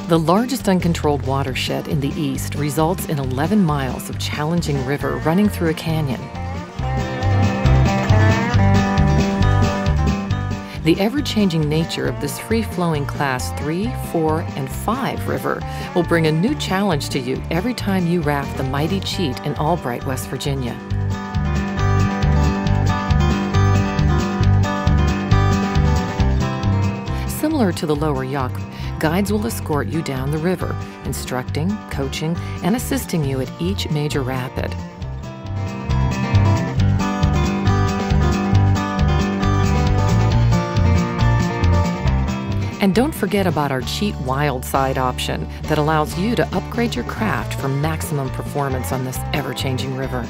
The largest uncontrolled watershed in the east results in 11 miles of challenging river running through a canyon. The ever-changing nature of this free-flowing Class 3, 4, and 5 river will bring a new challenge to you every time you raft the mighty Cheat in Albright, West Virginia. Similar to the lower Yuck, guides will escort you down the river, instructing, coaching, and assisting you at each major rapid. And don't forget about our Cheat Wild Side option that allows you to upgrade your craft for maximum performance on this ever-changing river.